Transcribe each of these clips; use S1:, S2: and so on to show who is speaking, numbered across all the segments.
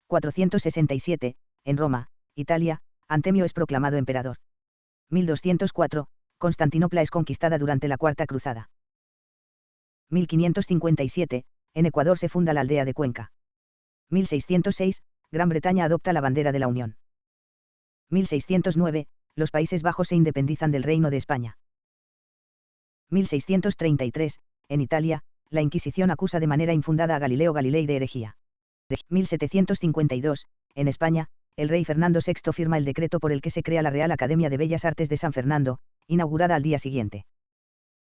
S1: 467, en Roma, Italia, Antemio es proclamado emperador. 1204, Constantinopla es conquistada durante la Cuarta Cruzada. 1557, en Ecuador se funda la aldea de Cuenca. 1606, Gran Bretaña adopta la bandera de la Unión. 1609, los Países Bajos se independizan del Reino de España. 1633, en Italia, la Inquisición acusa de manera infundada a Galileo Galilei de herejía. 1752, en España, el rey Fernando VI firma el decreto por el que se crea la Real Academia de Bellas Artes de San Fernando, inaugurada al día siguiente.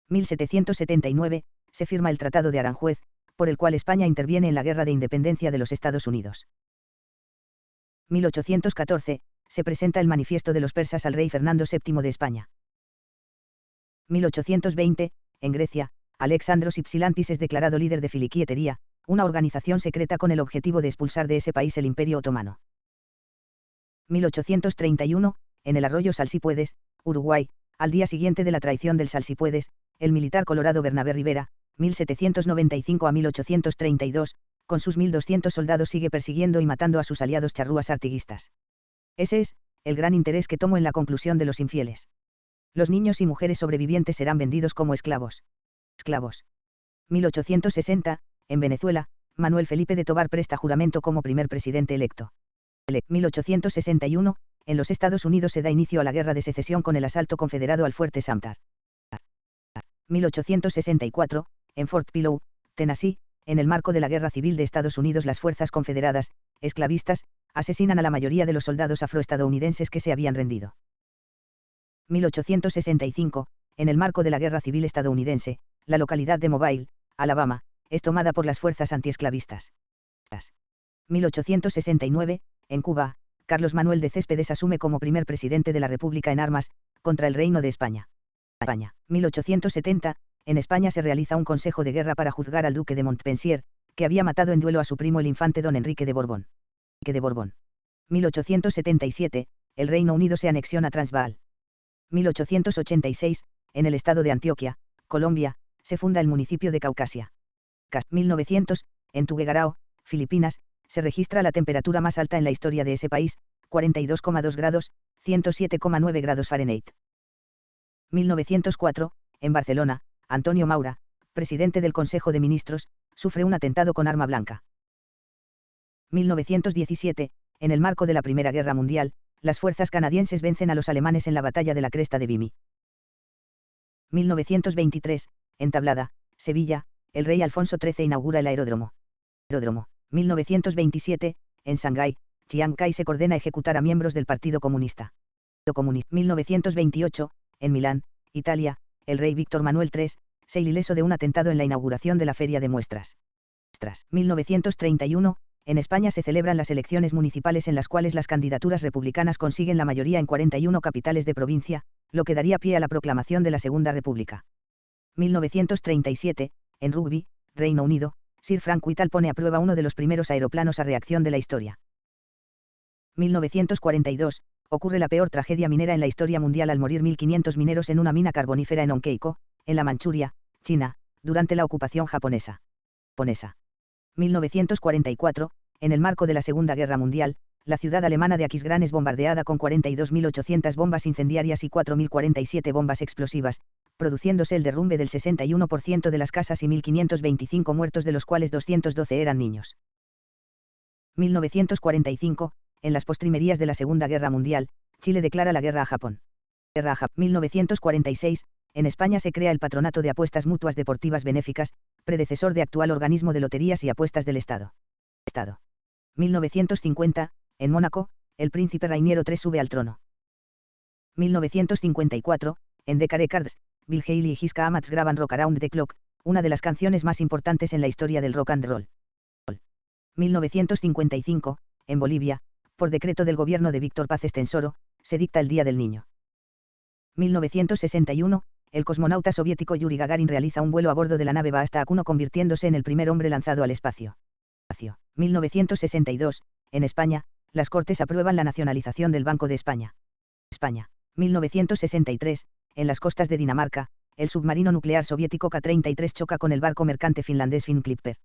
S1: 1779, se firma el Tratado de Aranjuez, por el cual España interviene en la Guerra de Independencia de los Estados Unidos. 1814, se presenta el Manifiesto de los Persas al rey Fernando VII de España. 1820, en Grecia, Alexandros Ypsilantis es declarado líder de Filiquietería, una organización secreta con el objetivo de expulsar de ese país el Imperio Otomano. 1831, en el arroyo Salsipuedes, Uruguay, al día siguiente de la traición del Salsipuedes, el militar colorado Bernabé Rivera, 1795 a 1832, con sus 1.200 soldados sigue persiguiendo y matando a sus aliados charrúas artiguistas. Ese es el gran interés que tomo en la conclusión de Los Infieles. Los niños y mujeres sobrevivientes serán vendidos como esclavos. 1860, en Venezuela, Manuel Felipe de Tovar presta juramento como primer presidente electo. 1861, en los Estados Unidos se da inicio a la Guerra de Secesión con el asalto confederado al fuerte Sumter. 1864, en Fort Pillow, Tennessee, en el marco de la Guerra Civil de Estados Unidos las fuerzas confederadas, esclavistas, asesinan a la mayoría de los soldados afroestadounidenses que se habían rendido. 1865, en el marco de la Guerra Civil estadounidense, la localidad de Mobile, Alabama, es tomada por las fuerzas antiesclavistas. 1869, en Cuba, Carlos Manuel de Céspedes asume como primer presidente de la República en armas, contra el Reino de España. 1870, en España se realiza un consejo de guerra para juzgar al duque de Montpensier, que había matado en duelo a su primo el infante don Enrique de Borbón. 1877, el Reino Unido se anexiona Transvaal. 1886, en el estado de Antioquia, Colombia, se funda el municipio de Caucasia. 1900, en Tuguegarao, Filipinas, se registra la temperatura más alta en la historia de ese país, 42,2 grados, 107,9 grados Fahrenheit. 1904, en Barcelona, Antonio Maura, presidente del Consejo de Ministros, sufre un atentado con arma blanca. 1917, en el marco de la Primera Guerra Mundial, las fuerzas canadienses vencen a los alemanes en la batalla de la Cresta de Vimy. 1923, en Tablada, Sevilla, el rey Alfonso XIII inaugura el aeródromo. 1927, en Shanghái, Chiang Kai-shek ordena ejecutar a miembros del Partido Comunista. 1928, en Milán, Italia, el rey Víctor Manuel III, se ileso de un atentado en la inauguración de la Feria de Muestras. 1931, en España se celebran las elecciones municipales en las cuales las candidaturas republicanas consiguen la mayoría en 41 capitales de provincia, lo que daría pie a la proclamación de la Segunda República. 1937, en Rugby, Reino Unido, Sir Frank Whittle pone a prueba uno de los primeros aeroplanos a reacción de la historia. 1942, ocurre la peor tragedia minera en la historia mundial al morir 1.500 mineros en una mina carbonífera en Onkeiko, en la Manchuria, China, durante la ocupación japonesa. 1944, en el marco de la Segunda Guerra Mundial, la ciudad alemana de Aquisgrán es bombardeada con 42.800 bombas incendiarias y 4.047 bombas explosivas, produciéndose el derrumbe del 61% de las casas y 1.525 muertos, de los cuales 212 eran niños. 1945, en las postrimerías de la Segunda Guerra Mundial, Chile declara la guerra a Japón. 1946, en España se crea el Patronato de Apuestas Mutuas Deportivas Benéficas, predecesor de actual organismo de loterías y apuestas del Estado. 1950, en Mónaco, el príncipe Rainiero III sube al trono. 1954, en Decca Records, Bill Haley y Jiska Amats graban Rock Around the Clock, una de las canciones más importantes en la historia del rock and roll. 1955, en Bolivia, por decreto del gobierno de Víctor Paz Estensoro, se dicta el Día del Niño. 1961, el cosmonauta soviético Yuri Gagarin realiza un vuelo a bordo de la nave Vostok-1 convirtiéndose en el primer hombre lanzado al espacio. 1962, en España, las Cortes aprueban la nacionalización del Banco de España. 1963, en las costas de Dinamarca, el submarino nuclear soviético K-33 choca con el barco mercante finlandés Finn Clipper.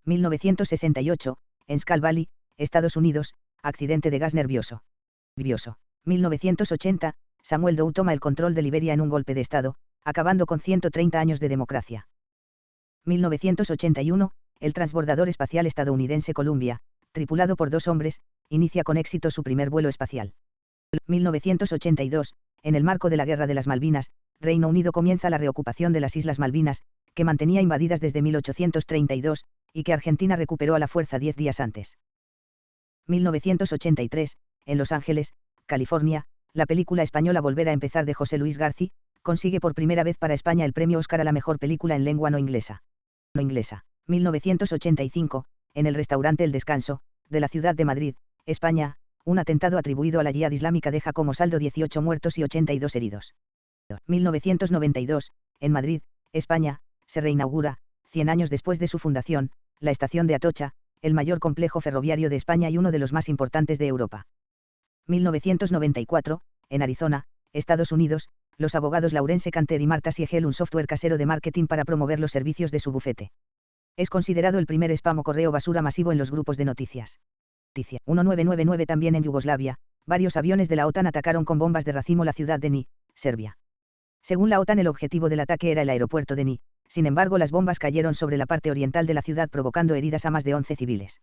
S1: 1968, en Skull Valley, Estados Unidos, accidente de gas nervioso. 1980, Samuel Doe toma el control de Liberia en un golpe de Estado, acabando con 130 años de democracia. 1981, el transbordador espacial estadounidense Columbia, tripulado por 2 hombres, inicia con éxito su primer vuelo espacial. 1982, en el marco de la Guerra de las Malvinas, Reino Unido comienza la reocupación de las Islas Malvinas, que mantenía invadidas desde 1832, y que Argentina recuperó a la fuerza 10 días antes. 1983, en Los Ángeles, California, la película española Volver a empezar de José Luis García, consigue por primera vez para España el premio Oscar a la mejor película en lengua no inglesa. 1985, en el restaurante El Descanso, de la ciudad de Madrid, España, un atentado atribuido a la Yihad Islámica deja como saldo 18 muertos y 82 heridos. 1992, en Madrid, España, se reinaugura, 100 años después de su fundación, la estación de Atocha, el mayor complejo ferroviario de España y uno de los más importantes de Europa. 1994, en Arizona, Estados Unidos, los abogados Laurence Canter y Marta Siegel un software casero de marketing para promover los servicios de su bufete. Es considerado el primer spam o correo basura masivo en los grupos de noticias. 1999 también en Yugoslavia, varios aviones de la OTAN atacaron con bombas de racimo la ciudad de Ni, Serbia. Según la OTAN el objetivo del ataque era el aeropuerto de Ni, sin embargo las bombas cayeron sobre la parte oriental de la ciudad provocando heridas a más de 11 civiles.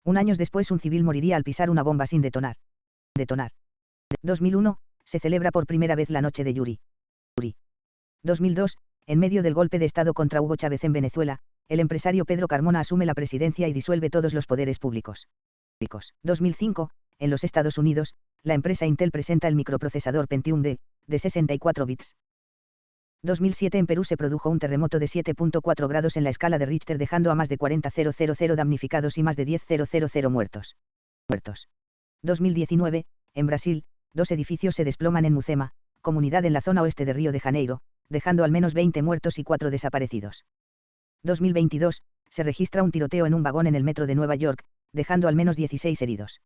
S1: 1 año después un civil moriría al pisar una bomba sin detonar. 2001, se celebra por primera vez la noche de Yuri. 2002, en medio del golpe de Estado contra Hugo Chávez en Venezuela, el empresario Pedro Carmona asume la presidencia y disuelve todos los poderes públicos. 2005, en los Estados Unidos, la empresa Intel presenta el microprocesador Pentium D, de 64 bits. 2007 en Perú se produjo un terremoto de 7.4 grados en la escala de Richter dejando a más de 40.000 damnificados y más de 10.000 muertos. 2019, en Brasil, 2 edificios se desploman en Mucema, comunidad en la zona oeste de Río de Janeiro, dejando al menos 20 muertos y 4 desaparecidos. 2022, se registra un tiroteo en un vagón en el metro de Nueva York, dejando al menos 16 heridos.